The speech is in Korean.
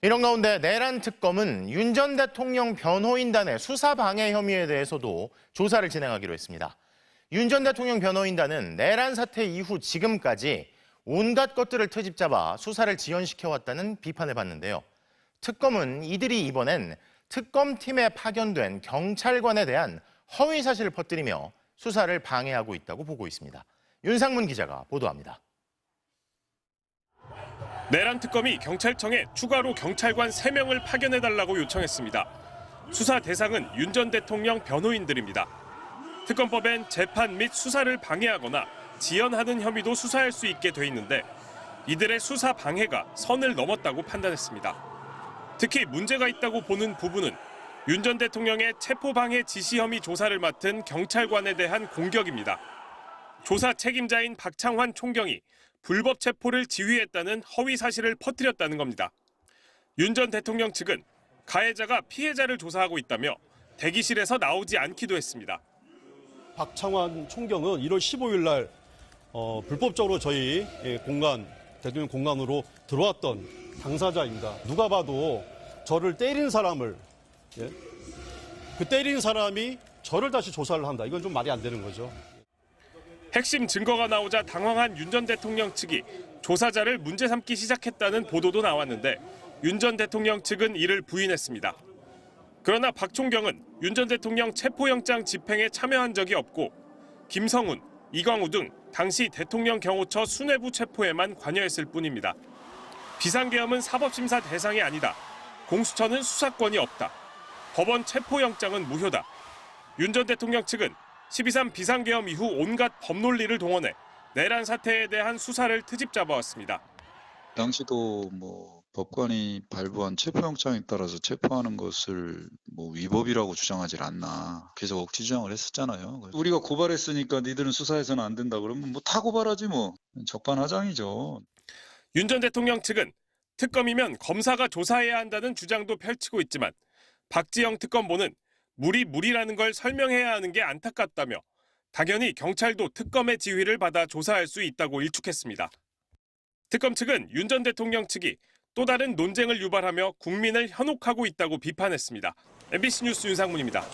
이런 가운데 내란 특검은 윤 전 대통령 변호인단의 수사 방해 혐의에 대해서도 조사를 진행하기로 했습니다. 윤 전 대통령 변호인단은 내란 사태 이후 지금까지 온갖 것들을 트집 잡아 수사를 지연시켜왔다는 비판을 받는데요. 특검은 이들이 이번엔 특검팀에 파견된 경찰관에 대한 허위 사실을 퍼뜨리며 수사를 방해하고 있다고 보고 있습니다. 윤상문 기자가 보도합니다. 내란 특검이 경찰청에 추가로 경찰관 3명을 파견해달라고 요청했습니다. 수사 대상은 윤 전 대통령 변호인들입니다. 특검법엔 재판 및 수사를 방해하거나 지연하는 혐의도 수사할 수 있게 돼 있는데 이들의 수사 방해가 선을 넘었다고 판단했습니다. 특히 문제가 있다고 보는 부분은 윤 전 대통령의 체포방해 지시 혐의 조사를 맡은 경찰관에 대한 공격입니다. 조사 책임자인 박창환 총경이 불법 체포를 지휘했다는 허위 사실을 퍼뜨렸다는 겁니다. 윤 전 대통령 측은 가해자가 피해자를 조사하고 있다며 대기실에서 나오지 않기도 했습니다. 박창환 총경은 1월 15일 날 불법적으로 저희 대통령 공간으로 들어왔던 당사자입니다. 누가 봐도 저를 때린 사람을 그 때린 사람이 저를 다시 조사를 한다. 이건 좀 말이 안 되는 거죠. 핵심 증거가 나오자 당황한 윤 전 대통령 측이 조사자를 문제 삼기 시작했다는 보도도 나왔는데 윤 전 대통령 측은 이를 부인했습니다. 그러나 박 총경은 윤 전 대통령 체포영장 집행에 참여한 적이 없고 김성훈, 이광우 등 당시 대통령 경호처 수뇌부 체포에만 관여했을 뿐입니다. 비상계엄은 사법심사 대상이 아니다. 공수처는 수사권이 없다. 법원 체포영장은 무효다. 윤 전 대통령 측은 12.3 비상계엄 이후 온갖 법논리를 동원해 내란 사태에 대한 수사를 트집 잡아왔습니다. 당시도 법관이 발부한 체포영장에 따라서 체포하는 것을 위법이라고 주장하질 않나 계속 억지 주장을 했었잖아요. 우리가 고발했으니까 니들은 수사해서는 안 된다 그러면 다 고발하지 적반하장이죠. 윤 전 대통령 측은 특검이면 검사가 조사해야 한다는 주장도 펼치고 있지만 박지영 특검보는 무리라는 걸 설명해야 하는 게 안타깝다며 당연히 경찰도 특검의 지휘를 받아 조사할 수 있다고 일축했습니다. 특검 측은 윤 전 대통령 측이 또 다른 논쟁을 유발하며 국민을 현혹하고 있다고 비판했습니다. MBC 뉴스 윤상문입니다.